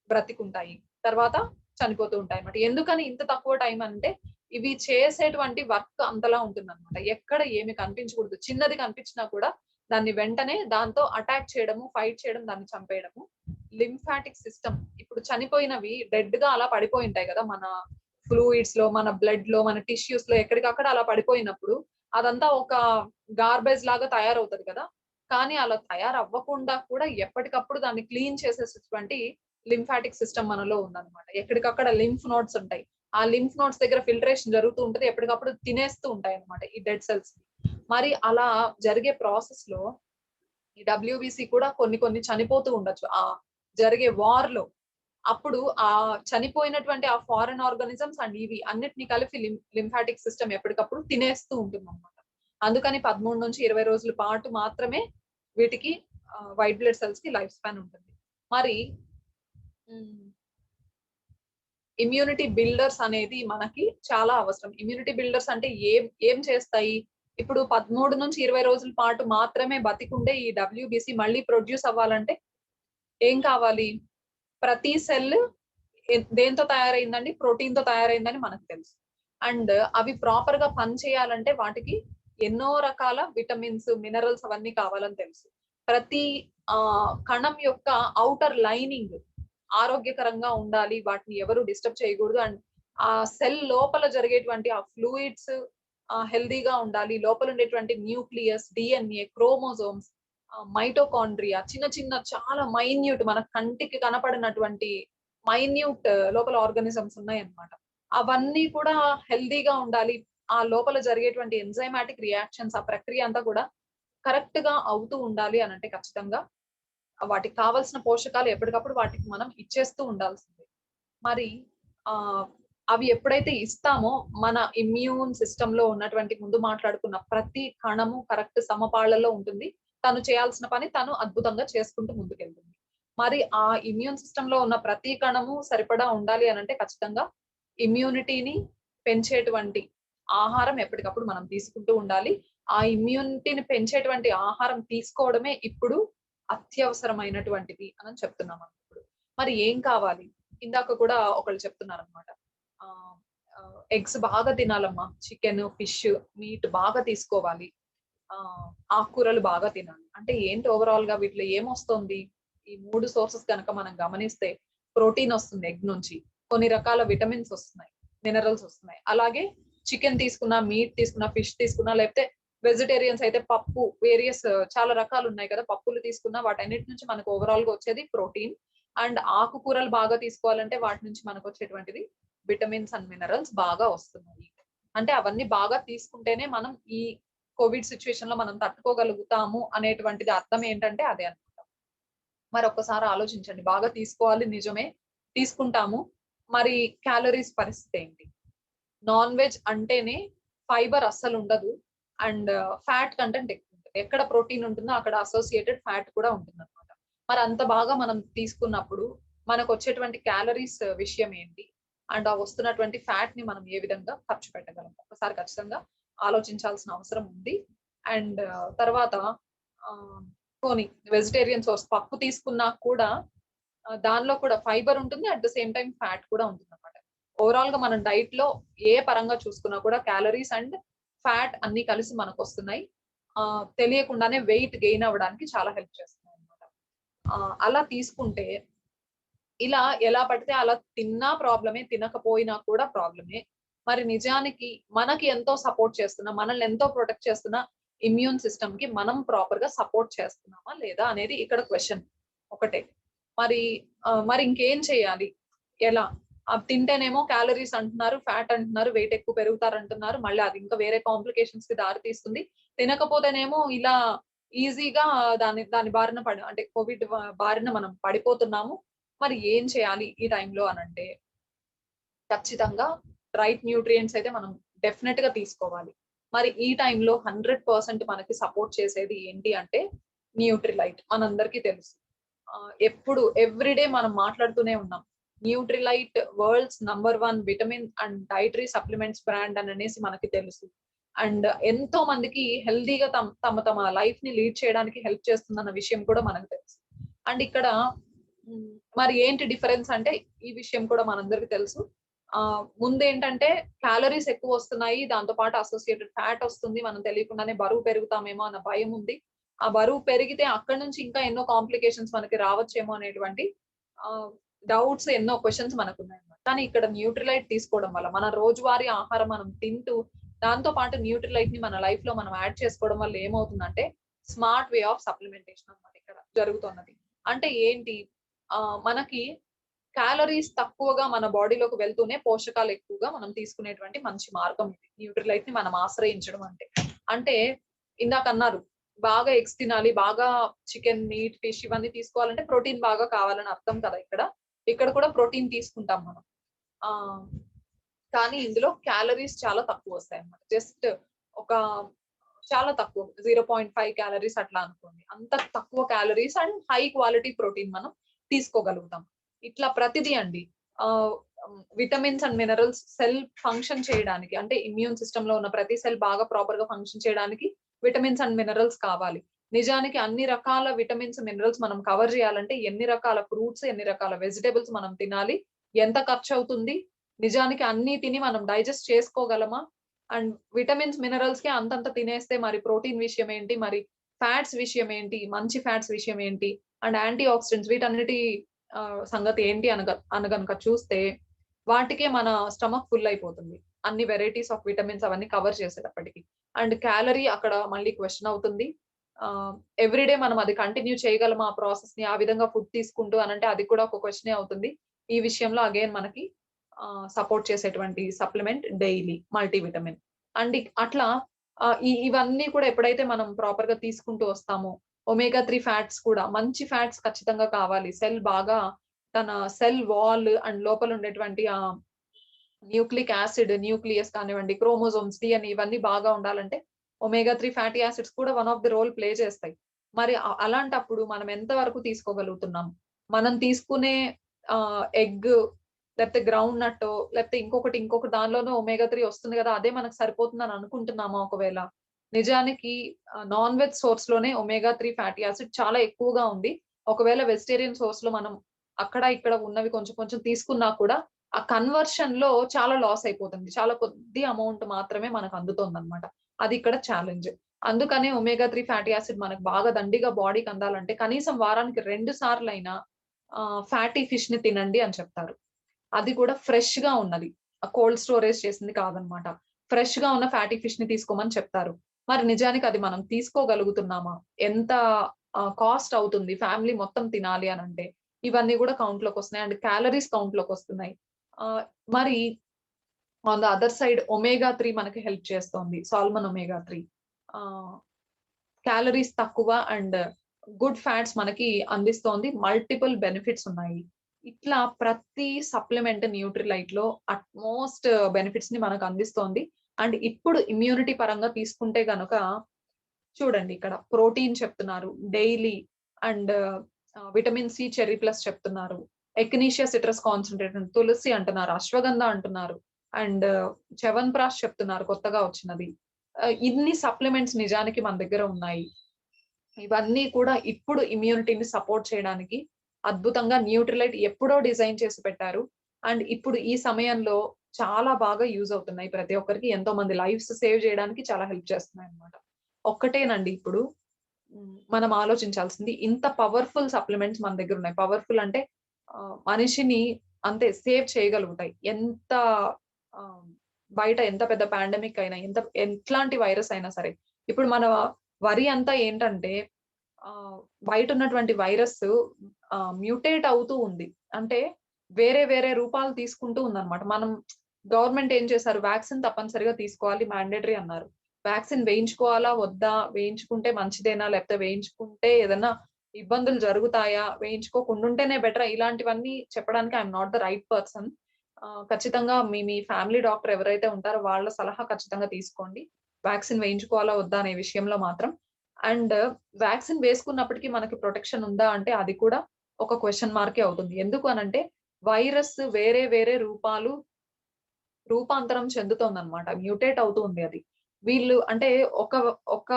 బ్రతికుంటాయి. తర్వాత చనిపోతూ ఉంటాయి అన్నమాట. ఎందుకని ఇంత తక్కువ టైం అంటే ఇవి చేసేటువంటి వర్క్ అంతలా ఉంటుందన్నమాట. ఎక్కడ ఏమి కనిపించకూడదు. చిన్నది కనిపించినా కూడా దాన్ని వెంటనే దాంతో అటాక్ చేయడము, ఫైట్ చేయడం, దాన్ని చంపేయడము. లింఫాటిక్ సిస్టమ్ ఇప్పుడు చనిపోయినవి డెడ్ గా అలా పడిపోయి ఉంటాయి కదా, మన ఫ్లూయిడ్స్ లో, మన బ్లడ్ లో, మన టిష్యూస్ లో ఎక్కడికక్కడ అలా పడిపోయినప్పుడు అదంతా ఒక గార్బేజ్ లాగా తయారవుతది కదా. కానీ అలా తయారవ్వకుండా కూడా ఎప్పటికప్పుడు దాన్ని క్లీన్ చేసేటటువంటి లింఫాటిక్ సిస్టమ్ మనలో ఉందన్నమాట. ఎక్కడికక్కడ లింఫ్ నోడ్స్ ఉంటాయి. ఆ లింఫ్ నోడ్స్ దగ్గర ఫిల్టరేషన్ జరుగుతూ ఉంటది. ఎప్పటికప్పుడు తినేస్తూ ఉంటాయి అన్నమాట ఈ డెడ్ సెల్స్. మరి అలా జరిగే ప్రాసెస్ లో ఈ డబ్ల్యూబీసీ కూడా కొన్ని చనిపోతూ ఉండొచ్చు ఆ జరిగే వార్ లో. అప్పుడు ఆ చనిపోయినటువంటి ఆ ఫారెన్ ఆర్గానిజమ్స్ అండ్ ఇవి అన్నిటిని కలిపి లింఫాటిక్ సిస్టమ్ ఎప్పటికప్పుడు తినేస్తూ ఉంటుంది అన్నమాట. అందుకని 13 నుంచి 20 రోజుల పాటు మాత్రమే వీటికి వైట్ బ్లడ్ సెల్స్ కి లైఫ్ స్పాన్ ఉంటుంది. మరి ఇమ్యూనిటీ బిల్డర్స్ అనేది మనకి చాలా అవసరం. ఇమ్యూనిటీ బిల్డర్స్ అంటే ఏం చేస్తాయి? ఇప్పుడు 13 నుంచి 20 రోజుల పాటు మాత్రమే బతికుండే ఈ డబ్ల్యూబీసీ మళ్ళీ ప్రొడ్యూస్ అవ్వాలంటే ఏం కావాలి? ప్రతి సెల్ దేంతో తయారైందండి? ప్రోటీన్ తో తయారైందని మనకు తెలుసు. అండ్ అవి ప్రాపర్ గా పని చేయాలంటే వాటికి ఎన్నో రకాల విటమిన్స్, మినరల్స్ అవన్నీ కావాలని తెలుసు. ప్రతి కణం యొక్క ఔటర్ లైనింగ్ ఆరోగ్యకరంగా ఉండాలి. వాటిని ఎవరు డిస్టర్బ్ చేయకూడదు. అండ్ ఆ సెల్ లోపల జరిగేటువంటి ఆ ఫ్లూయిడ్స్ హెల్దీగా ఉండాలి. లోపల ఉండేటువంటి న్యూక్లియస్, డిఎన్ఏ, క్రోమోజోమ్స్, మైటోకాండ్రియా, చిన్న చాలా మైన్యూట్ మన కంటికి కనపడినటువంటి మైన్యూట్ లోపల ఆర్గానిజమ్స్ ఉన్నాయన్నమాట. అవన్నీ కూడా హెల్దీగా ఉండాలి. ఆ లోపల జరిగేటువంటి ఎంజైమాటిక్ రియాక్షన్స్, ఆ ప్రక్రియ అంతా కూడా కరెక్ట్ గా అవుతూ ఉండాలి అనంటే ఖచ్చితంగా వాటికి కావాల్సిన పోషకాలు ఎప్పటికప్పుడు వాటికి మనం ఇచ్చేస్తూ ఉండాల్సిందే. మరి ఆహ్, అవి ఎప్పుడైతే ఇస్తామో మన ఇమ్యూన్ సిస్టమ్‌లో ఉన్నటువంటి ముందు మాట్లాడుకున్న ప్రతి కణము కరెక్ట్ సమపాళ్లలో ఉంటుంది. తను చేయాల్సిన పని తను అద్భుతంగా చేసుకుంటూ ముందుకెళ్తుంది. మరి ఆ ఇమ్యూన్ సిస్టమ్‌లో ఉన్న ప్రతి కణము సరిపడా ఉండాలి అనంటే ఖచ్చితంగా ఇమ్యూనిటీని పెంచేటువంటి ఆహారం ఎప్పటికప్పుడు మనం తీసుకుంటూ ఉండాలి. ఆ ఇమ్యూనిటీని పెంచేటువంటి ఆహారం తీసుకోవడమే ఇప్పుడు అత్యవసరమైనటువంటిది అని చెప్తున్నాం మనం ఇప్పుడు. మరి ఏం కావాలి? ఇందాక కూడా ఒకళ్ళు చెప్తున్నారనమాట. ఆహ్, ఎగ్స్ బాగా తినాలమ్మా. చికెను, ఫిష్, మీట్ బాగా తీసుకోవాలి. ఆకుకూరలు బాగా తినాలి. అంటే ఏంటి ఓవరాల్‌గా వీటిలో ఏమొస్తోంది? ఈ 3 సోర్సెస్ గనక మనం గమనిస్తే ప్రోటీన్ ఒస్తుంది ఎగ్ నుంచి. కొన్ని రకాల విటమిన్స్ ఒస్తున్నాయి. మినరల్స్ ఒస్తున్నాయి. అలాగే చికెన్ తీసుకున్నా, మీట్ తీసుకున్నా, ఫిష్ తీసుకున్నా లేకపోతే వెజిటేరియన్స్ అయితే పప్పు వేరియస్ చాలా రకాలున్నాయి కదా! పప్పులు తీసుకున్నా వాటన్నిటి నుంచి మనకు ఓవరాల్‌గా వచ్చేది ప్రోటీన్. అండ్ ఆకుకూరలు బాగా తీసుకోవాలంటే వాటి నుంచి మనకొచ్చేటువంటిది విటమిన్స్ అండ్ మినరల్స్ బాగా వస్తున్నాయి. అంటే అవన్నీ బాగా తీసుకుంటేనే మనం ఈ కోవిడ్ సిట్యుయేషన్‌లో మనం తట్టుకోగలుగుతాము అనేటువంటిది అర్థం ఏంటంటే అదే అన్నమాట. మరొక్కసారి ఆలోచించండి. బాగా తీసుకోవాలి నిజమే. తీసుకుంటాము. మరి క్యాలరీస్ పరిస్థితి ఏంటి? నాన్ వెజ్ అంటేనే ఫైబర్ అస్సలుండదు. అండ్ ఫ్యాట్ కంటెంట్ ఎక్కువుంటది. ఎక్కడ ప్రోటీన్ ఉంటుందో అక్కడ అసోసియేటెడ్ ఫ్యాట్ కూడా ఉంటుందన్నమాట. మరి అంత బాగా మనం తీసుకున్నప్పుడు మనకొచ్చేటువంటి క్యాలరీస్ విషయం ఏంటి? అండ్ ఆ వస్తున్నటువంటి ఫ్యాట్‌ని మనం ఏ విధంగా ఖర్చు పెట్టగలం? ఒక్కసారి ఖచ్చితంగా ఆలోచించాల్సిన అవసరం ఉంది. అండ్ తర్వాత ఆహ్, పోనీ వెజిటేరియన్ సోర్స్ పప్పు తీసుకున్నా కూడా దానిలో కూడా ఫైబర్ ఉంటుంది. At the same time fat కూడా ఉంటుందన్నమాట. ఓవరాల్‌గా మనం డైట్‌లో ఏ పరంగా చూసుకున్నా కూడా క్యాలరీస్ అండ్ ఫ్యాట్ అన్నీ కలిసి మనకొస్తున్నాయి. తెలియకుండానే వెయిట్ గెయిన్ అవ్వడానికి చాలా హెల్ప్ చేస్తున్నాయన్నమాట. అలా తీసుకుంటే ఇలా ఎలా పడితే అలా తిన్నా ప్రాబ్లమే, తినకపోయినా కూడా ప్రాబ్లమే. మరి నిజానికి మనకి ఎంతో సపోర్ట్ చేస్తున్న, మనల్ని ఎంతో ప్రొటెక్ట్ చేస్తున్న ఇమ్యూన్ సిస్టమ్‌కి మనం ప్రాపర్‌గా సపోర్ట్ చేస్తున్నామా లేదా అనేది ఇక్కడ క్వెషన్ ఒకటే. మరి మరి ఇంకేం చేయాలి? ఎలా? తింటేనేమో క్యాలరీస్ అంటున్నారు, ఫ్యాట్ అంటున్నారు, వెయిట్ ఎక్కువ పెరుగుతారంటున్నారు. మళ్ళీ అది ఇంకా వేరే కాంప్లికేషన్స్‌కి దారి తీస్తుంది. తినకపోతేనేమో ఇలా ఈజీగా దాని దాని బారిన అంటే కోవిడ్ బారిన మనం పడిపోతున్నాము. మరి ఏం చేయాలి ఈ టైంలో అనంటే, ఖచ్చితంగా రైట్ న్యూట్రియంట్స్ అయితే మనం డెఫినెట్‌గా తీసుకోవాలి. మరి ఈ టైంలో 100% మనకి సపోర్ట్ చేసేది ఏంటి అంటే న్యూట్రిలైట్. మనందరికీ తెలుసు. ఎప్పుడు ఎవ్రీ డే మనం మాట్లాడుతూనే ఉన్నాం. Nutrilite world's number 1 vitamin and dietary supplements brand అననేసి మనకి తెలుసు. అండ్ ఎంతో మందికి హెల్తీగా తమ తమ లైఫ్‌ని లీడ్ చేయడానికి హెల్ప్ చేస్తుందన్న విషయం కూడా మనకు తెలుసు. అండ్ ఇక్కడ హ్మ్. మరి ఏంటి డిఫరెన్స్ అంటే ఈ విషయం కూడా మనందరికి తెలుసు. ముందేంటంటే క్యాలరీస్ ఎక్కువొస్తున్నాయి. దాంతో పాటు అసోసియేటెడ్ ఫ్యాట్ ఒస్తుంది. మనం తెలియకుండానే బరువు పెరుగుతామేమో అన్న భయముంది. ఆ బరువు పెరిగితే అక్కడి నుంచి ఇంకా ఎన్నో కాంప్లికేషన్స్ మనకి రావచ్చేమో అనేటువంటి ఆహ్, డౌట్స్ ఎన్నో క్వెషన్స్ మనకున్నాయన్నమాట. కానీ ఇక్కడ న్యూట్రిలైట్ తీసుకోవడం వల్ల మన రోజువారీ ఆహారం మనం తింటూ దాంతో పాటు న్యూట్రిలైట్‌ని మన లైఫ్‌లో మనం యాడ్ చేసుకోవడం వల్ల ఏమవుతుందంటే స్మార్ట్ వే ఆఫ్ సప్లిమెంటేషన్ అన్నమాట ఇక్కడ జరుగుతున్నది. అంటే ఏంటి? మనకి క్యాలరీస్ తక్కువగా మన బాడీలోకి వెళ్తూనే పోషకాలు ఎక్కువగా మనం తీసుకునేటువంటి మంచి మార్గం ఇది. న్యూట్రిలైట్‌ని మనం ఆశ్రయించడం అంటే. అంటే ఇందాకన్నారు బాగా ఎగ్స్ తినాలి, బాగా చికెన్, మీట్, ఫిష్ ఇవన్నీ తీసుకోవాలంటే ప్రోటీన్ బాగా కావాలని అర్థం కదా ఇక్కడ. ఇక్కడ కూడా ప్రోటీన్ తీసుకుంటాం మనం. ఆహ్, కానీ ఇందులో క్యాలరీస్ చాలా తక్కువొస్తాయన్నమాట. జస్ట్ ఒక చాలా తక్కువ 0.5 క్యాలరీస్ అట్లా అనుకోండి. అంత తక్కువ calories and high quality protein మనం తీసుకోగలుగుతాం. ఇట్లా ప్రతిదీ అండి. ఆహ్, vitamins and minerals cell function చేయడానికి అంటే ఇమ్యూన్ సిస్టమ్‌లో ఉన్న ప్రతి సెల్ బాగా ప్రాపర్‌గా ఫంక్షన్ చేయడానికి విటమిన్స్ అండ్ మినరల్స్ కావాలి. నిజానికి అన్ని రకాల విటమిన్స్, మినరల్స్ మనం కవర్ చేయాలంటే ఎన్ని రకాల ఫ్రూట్స్, ఎన్ని రకాల వెజిటబుల్స్ మనం తినాలి? ఎంత ఖర్చవుతుంది? నిజానికి అన్నీ తిని మనం డైజెస్ట్ చేసుకోగలమా? అండ్ విటమిన్స్, మినరల్స్‌కి అంతంత తినేస్తే మరి ప్రోటీన్ విషయం ఏంటి? మరి ఫ్యాట్స్ విషయం ఏంటి? మంచి ఫ్యాట్స్ విషయం ఏంటి? అండ్ యాంటీ ఆక్సిడెంట్స్ వీటన్నిటి సంగతి ఏంటి అనగనక చూస్తే వాటికే మన స్టమక్ ఫుల్ అయిపోతుంది. అన్ని వెరైటీస్ ఆఫ్ విటమిన్స్ అవన్నీ కవర్ చేసేటప్పటికి. అండ్ క్యాలరీ అక్కడ మళ్ళీ క్వెషన్ అవుతుంది. ఆహ్, ఎవ్రీ డే మనం అది కంటిన్యూ చేయగలమా ఆ ప్రాసెస్‌ని? ఆ విధంగా ఫుడ్ తీసుకుంటూ అనంటే అది కూడా ఒక క్వెషనే అవుతుంది. ఈ విషయంలో అగైన్ మనకి సపోర్ట్ చేసేటువంటి సప్లిమెంట్ డైలీ మల్టీవిటమిన్. అండ్ అట్లా ఇవన్నీ కూడా ఎప్పుడైతే మనం ప్రాపర్ గా తీసుకుంటూ వస్తామో, ఒమేగా 3 ఫ్యాట్స్ కూడా మంచి ఫ్యాట్స్ ఖచ్చితంగా కావాలి. సెల్ బాగా తన సెల్ వాల్ అండ్ లోపల ఉండేటువంటి న్యూక్లిక్ యాసిడ్, న్యూక్లియస్ కానివ్వండి, క్రోమోజోమ్స్, డిఎన్ఏ ఇవన్నీ బాగా ఉండాలంటే ఒమేగా 3 ఫ్యాటీ యాసిడ్స్ కూడా one of the role play చేస్తాయి. మరి అలాంటప్పుడు మనం ఎంత వరకు తీసుకోగలుగుతున్నాం? మనం తీసుకునే ఎగ్ లేకపోతే గ్రౌండ్ నట్టో లేకపోతే ఇంకొకటి దానిలోనో ఒమేగా 3 వస్తుంది గదా! అదే మనకు సరిపోతుందని అనుకుంటున్నామా ఒకవేళ? నిజానికి నాన్ వెజ్ సోర్స్ లోనే ఒమేగా 3 ఫ్యాటీ యాసిడ్ చాలా ఎక్కువగా ఉంది. ఒకవేళ వెజిటేరియన్ సోర్స్‌లో మనం అక్కడ ఇక్కడ ఉన్నవి కొంచెం కొంచెం తీసుకున్నా కూడా ఆ కన్వర్షన్‌లో చాలా లాస్ అయిపోతుంది. చాలా కొద్ది అమౌంట్ మాత్రమే మనకు అందుతోందన్నమాట. అది ఇక్కడ ఛాలెంజ్. అందుకనే ఒమేగా 3 ఫ్యాటీ యాసిడ్ మనకు బాగా దండిగా బాడీకి అందాలంటే కనీసం వారానికి 2 సార్లైనా ఫ్యాటీ ఫిష్‌ని తినండి అని చెప్తారు. అది కూడా ఫ్రెష్‌గా ఉన్నది. కోల్డ్ స్టోరేజ్ చేసింది కాదన్నమాట. ఫ్రెష్‌గా ఉన్న ఫ్యాటీ ఫిష్‌ని తీసుకోమని చెప్తారు. మరి నిజానికి అది మనం తీసుకోగలుగుతున్నామా? ఎంత కాస్ట్ అవుతుంది ఫ్యామిలీ మొత్తం తినాలి అనంటే? ఇవన్నీ గూడా కౌంట్‌లోకొస్తున్నాయి. అండ్ క్యాలరీస్ కౌంట్‌లోకొస్తున్నాయి. ఆహ్, మరి on the other side omega 3 మనకి హెల్ప్ చేస్తోంది. Salmon omega 3. ఆహ్, క్యాలరీస్ తక్కువ అండ్ గుడ్ ఫ్యాట్స్ మనకి అందిస్తోంది. మల్టిపుల్ బెనిఫిట్స్ ఉన్నాయి. ఇట్లా ప్రతి సప్లిమెంట్ న్యూట్రిలైట్‌లో అట్‌మోస్ట్ బెనిఫిట్స్‌ని మనకు అందిస్తోంది. అండ్ ఇప్పుడు ఇమ్యూనిటీ పరంగా తీసుకుంటే గనక చూడండి ఇక్కడ ప్రోటీన్ చెప్తున్నారు. Daily and vitamin C cherry plus చెప్తున్నారు. ఎక్నీషియా సిట్రస్ కాన్సంట్రేట్ తులసి అంటున్నారు. అశ్వగంధ అంటున్నారు. అండ్ చ్యవన్ప్రాష్ చెప్తున్నారు కొత్తగా వచ్చినది. ఇన్ని సప్లిమెంట్స్ నిజానికి మన దగ్గర ఉన్నాయి. ఇవన్నీ కూడా ఇప్పుడు ఇమ్యూనిటీని సపోర్ట్ చేయడానికి అద్భుతంగా న్యూట్రిలైట్ ఎప్పుడో డిజైన్ చేసి పెట్టారు. అండ్ ఇప్పుడు ఈ సమయంలో చాలా బాగా యూజ్ అవుతున్నాయి. ప్రతి ఒక్కరికి ఎంతో మంది లైవ్స్ సేవ్ చేయడానికి చాలా హెల్ప్ చేస్తున్నాయన్నమాట. ఒక్కటేనండి ఇప్పుడు మనం ఆలోచించాల్సింది ఇంత పవర్‌ఫుల్ సప్లిమెంట్స్ మన దగ్గరున్నాయి. పవర్‌ఫుల్ అంటే మనిషిని అంతే సేవ్ చేయగలుగుతాయి. ఎంత ఆహ్, బయట ఎంత పెద్ద పాండమిక్ అయినా, ఎట్లాంటి వైరస్ అయినా సరే. ఇప్పుడు మన వరి అంతా ఏంటంటే బయటున్నటువంటి వైరస్సు మ్యూటేట్ అవుతూ ఉంది. అంటే వేరే వేరే రూపాలు తీసుకుంటూ ఉందన్నమాట. మనం గవర్నమెంట్ ఏం చేశారు వాక్సిన్ తప్పనిసరిగా తీసుకోవాలి మ్యాండేటరీ అన్నారు. వాక్సిన్ వేయించుకోవాలా? వద్దా? వేయించుకుంటే మంచిదేనా? లేకపోతే వేయించుకుంటే ఏదన్నా ఇబ్బందులు జరుగుతాయా? వేయించుకోకుండా ఉంటేనే బెటరా? ఇలాంటివన్నీ చెప్పడానికి I am not the right person. ఖచ్చితంగా మీ ఫ్యామిలీ డాక్టర్ ఎవరైతే ఉంటారో వాళ్ళ సలహా ఖచ్చితంగా తీసుకోండి. వాక్సిన్ వేయించుకోవాలా? వద్దా? అనే విషయంలో మాత్రం. అండ్ వాక్సిన్ వేసుకున్నప్పటికి మనకి ప్రొటెక్షన్ ఉందా అంటే అది కూడా ఒక క్వెషన్ మార్కే అవుతుంది. ఎందుకు అనంటే వైరస్ వేరే వేరే రూపాంతరం చెందుతోందన్నమాట. మ్యూటేట్ అవుతూ ఉంది అది. వీళ్ళు అంటే ఒక ఒక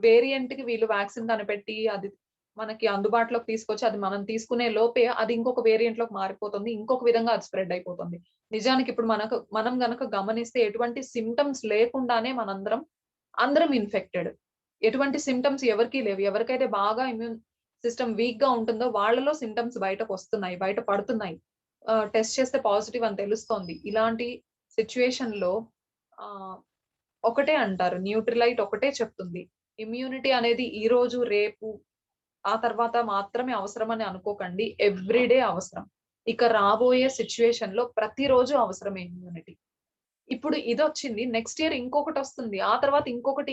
వేరియంట్‌కి వీళ్ళు వాక్సిన్ కనిపెట్టి అది మనకి అందుబాటులోకి తీసుకొచ్చి అది మనం తీసుకునే లోపే అది ఇంకొక వేరియంట్‌లోకి మారిపోతుంది. ఇంకొక విధంగా అది స్ప్రెడ్ అయిపోతుంది. నిజానికి ఇప్పుడు మనం గనక గమనిస్తే ఎటువంటి సింప్టమ్స్ లేకుండానే అందరం ఇన్ఫెక్టెడ్. ఎటువంటి సింప్టమ్స్ ఎవరికీ లేవు. ఎవరికైతే బాగా ఇమ్యూన్ సిస్టమ్ వీక్‌గా ఉంటుందో వాళ్ళలో సింప్టమ్స్ బయటకొస్తున్నాయి. బయట పడుతున్నాయి. టెస్ట్ చేస్తే పాజిటివ్ అని తెలుస్తోంది. ఇలాంటి సిట్యుయేషన్‌లో ఆహ్, ఒకటే అంటారు. న్యూట్రిలైట్ ఒకటే చెప్తుంది. ఇమ్యూనిటీ అనేది ఈరోజు, రేపు, ఆ తర్వాత మాత్రమే అవసరమని అనుకోకండి. ఎవ్రీ డే అవసరం. ఇక రాబోయే సిట్యుయేషన్‌లో ప్రతిరోజు అవసరమే ఇమ్యూనిటీ. ఇప్పుడు ఇదొచ్చింది. Next year ఇంకొకటొస్తుంది. ఆ తర్వాత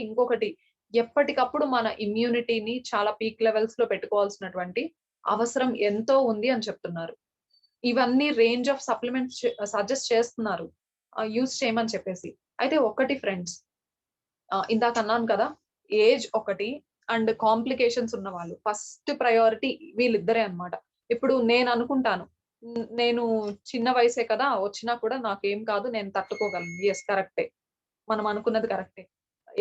ఇంకొకటి. ఎప్పటికప్పుడు మన ఇమ్యూనిటీని చాలా పీక్ లెవెల్స్‌లో పెట్టుకోవాల్సినటువంటి అవసరం ఎంతో ఉంది అని చెప్తున్నారు. ఇవన్నీ రేంజ్ ఆఫ్ సప్లిమెంట్స్ సజెస్ట్ చేస్తున్నారు. యూజ్ చేయమని చెప్పేసి. అయితే ఒక్కటి ఫ్రెండ్స్ ఇందాక అన్నాను కదా! ఏజ్ ఒకటి అండ్ కాంప్లికేషన్స్ ఉన్నవాళ్ళు. ఫస్ట్ ప్రయారిటీ వీళ్ళిద్దరే అన్నమాట. ఇప్పుడు నేననుకుంటాను. నేను చిన్న వయసే కదా! వచ్చినా కూడా నాకేం కాదు. నేను తట్టుకోగలను. యెస్ కరెక్టే. మనం అనుకున్నది కరెక్టే.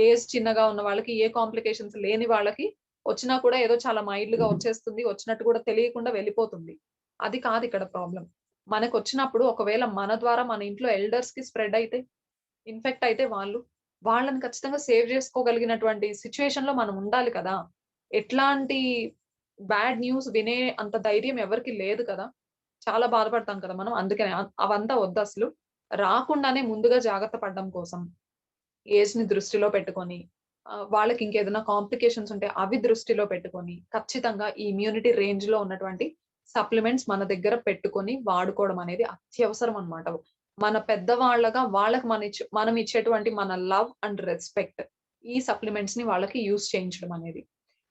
ఏజ్ చిన్నగా ఉన్న వాళ్ళకి, ఏ కాంప్లికేషన్స్ లేని వాళ్ళకి వచ్చినా కూడా ఏదో చాలా మైల్డ్‌గా వచ్చేస్తుంది. వచ్చినట్టు కూడా తెలియకుండా వెళ్ళిపోతుంది. అది కాదిక్కడ ప్రాబ్లమ్. మనకొచ్చినప్పుడు ఒకవేళ మన ద్వారా మన ఇంట్లో ఎల్డర్స్‌కి స్ప్రెడ్ అయితే, ఇన్ఫెక్ట్ అయితే వాళ్ళని ఖచ్చితంగా సేవ్ జేసుకోగలిగినటువంటి సిట్యుయేషన్‌లో మనం ఉండాలి కదా! ఎట్లాంటి బ్యాడ్ న్యూస్ వినే అంత ధైర్యం ఎవరికీ లేదు కదా! చాలా బాధపడతాం కదా మనం. అందుకనే అవంతా వద్దసలు. రాకుండానే ముందుగా జాగ్రత్త పడడం కోసం ఏజ్‌ని దృష్టిలో పెట్టుకొని, వాళ్ళకి ఇంకేదైనా కాంప్లికేషన్స్ ఉంటే అవి దృష్టిలో పెట్టుకొని, ఖచ్చితంగా ఈ ఇమ్యూనిటీ రేంజ్‌లో ఉన్నటువంటి సప్లిమెంట్స్ మన దగ్గర పెట్టుకొని వాడుకోవడం అనేది అత్యవసరం అన్నమాట. మన పెద్దవాళ్ళగా వాళ్ళకి మనం ఇచ్చేటువంటి మన లవ్ అండ్ రెస్పెక్ట్ ఈ సప్లిమెంట్స్ ని వాళ్ళకి యూజ్ చేయించడం అనేది.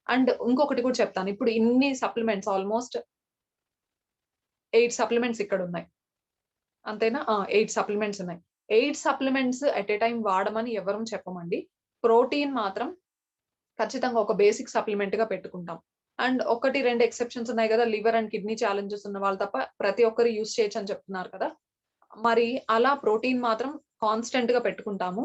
అండ్ ఇంకొకటి కూడా చెప్తాను. ఇప్పుడు ఇన్ని సప్లిమెంట్స్ ఆల్మోస్ట్ 8 సప్లిమెంట్స్ ఇక్కడ ఉన్నాయి. అంతేనా? 8 సప్లిమెంట్స్ ఉన్నాయి. 8 సప్లిమెంట్స్ ఎట్ ఎ టైమ్ వాడమని ఎవరం చెప్పమండి. ప్రోటీన్ మాత్రం ఖచ్చితంగా ఒక బేసిక్ సప్లిమెంట్ గా పెట్టుకుంటాం. అండ్ 1, 2 ఎక్సెప్షన్స్ ఉన్నాయి కదా! లివర్ అండ్ కిడ్నీ ఛాలెంజెస్ ఉన్న వాళ్ళు తప్ప ప్రతి ఒక్కరు యూజ్ చేయొచ్చు అని చెప్తున్నారు కదా! మరి అలా ప్రోటీన్ మాత్రం కాన్స్టెంట్ గా పెట్టుకుంటాము.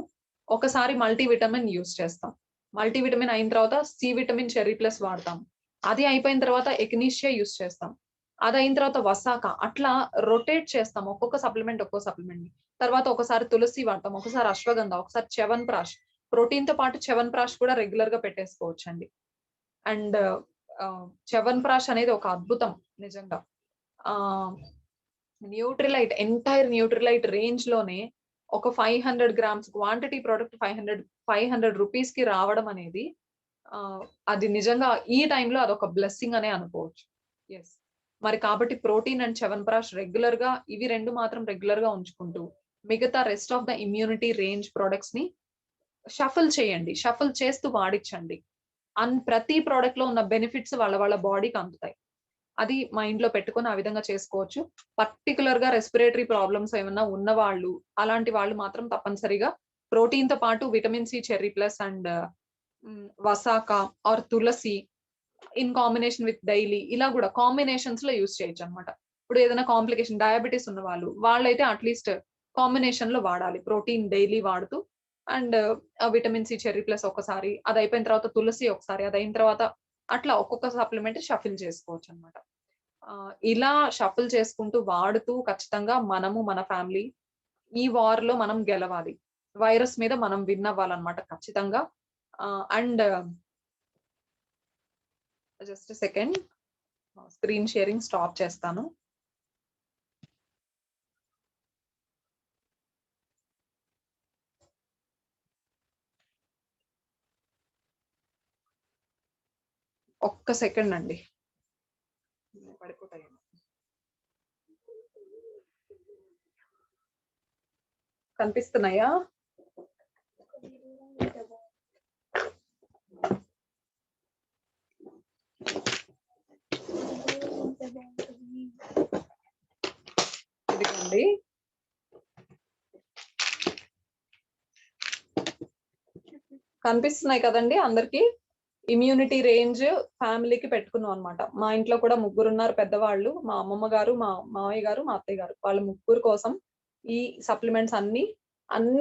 ఒకసారి మల్టీవిటమిన్ యూజ్ చేస్తాం. మల్టీవిటమిన్ అయిన తర్వాత సి విటమిన్ చెర్రీ ప్లస్ వాడతాం. అది అయిపోయిన తర్వాత ఎగ్నీషియా యూజ్ చేస్తాం. అది అయిన తర్వాత వసాక అట్లా రొటేట్ చేస్తాం. ఒక్కొక్క సప్లిమెంట్ ఒక్కో సప్లిమెంట్. తర్వాత ఒకసారి తులసి వాడతాం. ఒకసారి అశ్వగంధ, ఒకసారి చ్యవన్ప్రాష్. ప్రోటీన్‌తో పాటు చ్యవన్ప్రాష్ కూడా రెగ్యులర్‌గా పెట్టేసుకోవచ్చండి. అండ్ చ్యవన్ప్రాష్ అనేది ఒక అద్భుతం నిజంగా. ఆహ్, న్యూట్రిలైట్ ఎంటైర్ న్యూట్రిలైట్ రేంజ్‌లోనే ఒక 500 గ్రామ్స్ క్వాంటిటీ ప్రొడక్ట్ 500 రూపీస్‌కి రావడం అనేది అది నిజంగా ఈ టైంలో అదొక బ్లెస్సింగ్ అనే అనుకోవచ్చు. యెస్. మరి కాబట్టి ప్రోటీన్ అండ్ చ్యవన్ప్రాష్ రెగ్యులర్‌గా ఇవి 2 మాత్రం రెగ్యులర్‌గా ఉంచుకుంటూ, మిగతా rest of the immunity range ప్రొడక్ట్స్‌ని షఫుల్ చేయండి. షఫుల్ చేస్తూ వాడిచ్చండి. ప్రతి ప్రొడక్ట్‌లో ఉన్న బెనిఫిట్స్ వాళ్ళ బాడీకి అందుతాయి. అది మైండ్‌లో పెట్టుకొని ఆ విధంగా చేసుకోవచ్చు. పర్టిక్యులర్‌గా రెస్పిరేటరీ ప్రాబ్లమ్స్ ఏమన్నా ఉన్నవాళ్ళు, అలాంటి వాళ్ళు మాత్రం తప్పనిసరిగా ప్రోటీన్‌తో పాటు vitamin C cherry plus and Vasaka or Tulsi in combination with daily ఇలా గూడా కాంబినేషన్స్‌లో యూజ్ చేయొచ్చన్నమాట. ఇప్పుడు ఏదైనా కాంప్లికేషన్ డయాబెటిస్ ఉన్నవాళ్ళు, వాళ్ళైతే అట్‌లీస్ట్ కాంబినేషన్‌లో వాడాలి. ప్రోటీన్ డైలీ వాడుతూ and vitamin C cherry plus ఒకసారి, అదయిపోయిన తర్వాత తులసి ఒకసారి, అదయిన తర్వాత అట్లా ఒక్కొక్క సప్లిమెంట్ షఫుల్ చేసుకోవచ్చన్నమాట. ఇలా షఫుల్ చేసుకుంటూ వాడుతూ ఖచ్చితంగా మనము, మన ఫ్యామిలీ ఈ వార్‌లో మనం గెలవాలి. వైరస్ మీద మనం విన్ అవ్వాలన్నమాట ఖచ్చితంగా. And just a second. Screen sharing stop చేస్తాను. ఒక్క సెకండ్ అండి. పడిపోతాయేమో. కనిపిస్తున్నాయా? ఇదిగోండి. కనిపిస్తున్నాయి కదండీ అందరికి. ఇమ్యూనిటీ రేంజ్ ఫ్యామిలీకి పెట్టుకున్నాం అన్నమాట. మా ఇంట్లో కూడా ముగ్గురున్నారు పెద్దవాళ్ళు. మా అమ్మమ్మ గారు, మా మామయ్య గారు, మా అత్తయ్య గారు. వాళ్ళ ముగ్గురు కోసం ఈ సప్లిమెంట్స్ అన్ని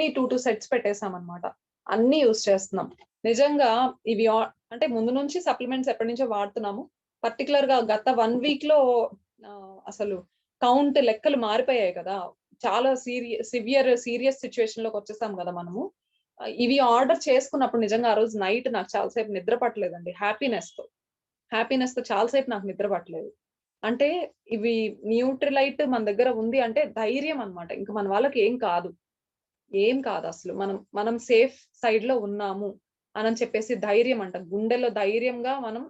2 సెట్స్ పెట్టేసామన్నమాట. అన్నీ యూజ్ చేస్తున్నాం. నిజంగా ఇవి అంటే ముందు నుంచి సప్లిమెంట్స్ ఎప్పటినుంచో వాడుతున్నాము. పర్టిక్యులర్‌గా గత 1 వీక్‌లో అసలు కౌంట్ లెక్కలు మారిపోయాయి కదా! చాలా సీరియస్ సిట్యుయేషన్‌లోకి వచ్చేసాం కదా మనము. ఇవి ఆర్డర్ చేసుకున్నప్పుడు నిజంగా ఆ రోజు నైట్ నాకు చాలా సేపు నిద్ర పట్టలేదండి. హ్యాపీనెస్‌తో చాలా సేపు నాకు నిద్ర పట్టలేదు. అంటే ఇవి న్యూట్రిలైట్ మన దగ్గర ఉంది అంటే ధైర్యం అన్నమాట. ఇంక మన వాళ్ళకి ఏం కాదు. ఏం కాదసలు. మనం సేఫ్ సైడ్‌లో ఉన్నాము అనని చెప్పేసి ధైర్యం అంట. గుండెలో ధైర్యంగా మనం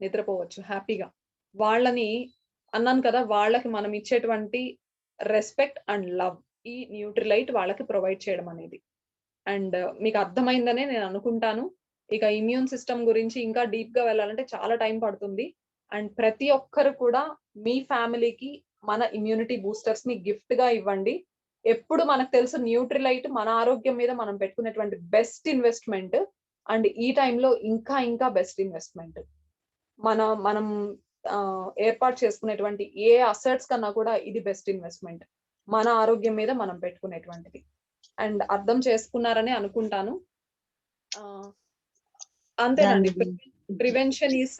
నిద్రపోవచ్చు హ్యాపీగా. వాళ్ళని అన్నాను కదా! వాళ్ళకి మనం ఇచ్చేటువంటి రెస్పెక్ట్ అండ్ లవ్ ఈ న్యూట్రిలైట్ వాళ్ళకి ప్రొవైడ్ చేయడం అనేది. అండ్ మీకు అర్థమైందనే నేను అనుకుంటాను. ఇక ఇమ్యూన్ సిస్టమ్ గురించి ఇంకా డీప్‌గా వెళ్ళాలంటే చాలా టైం పడుతుంది. అండ్ ప్రతి ఒక్కరు కూడా మీ ఫ్యామిలీకి మన ఇమ్యూనిటీ బూస్టర్స్‌ని గిఫ్ట్‌గా ఇవ్వండి. ఎప్పుడు మనకు తెలుసు న్యూట్రిలైట్ మన ఆరోగ్యం మీద మనం పెట్టుకునేటువంటి బెస్ట్ ఇన్వెస్ట్‌మెంట్. అండ్ ఈ టైంలో ఇంకా బెస్ట్ ఇన్వెస్ట్‌మెంట్. మనం ఏర్పాటు చేసుకునేటువంటి ఏ అసెట్స్ కన్నా కూడా ఇది బెస్ట్ ఇన్వెస్ట్‌మెంట్. మన ఆరోగ్యం మీద మనం పెట్టుకునేటువంటిది. అండ్ అర్థం చేసుకున్నారనే అనుకుంటాను. అంతేనండి. Prevention is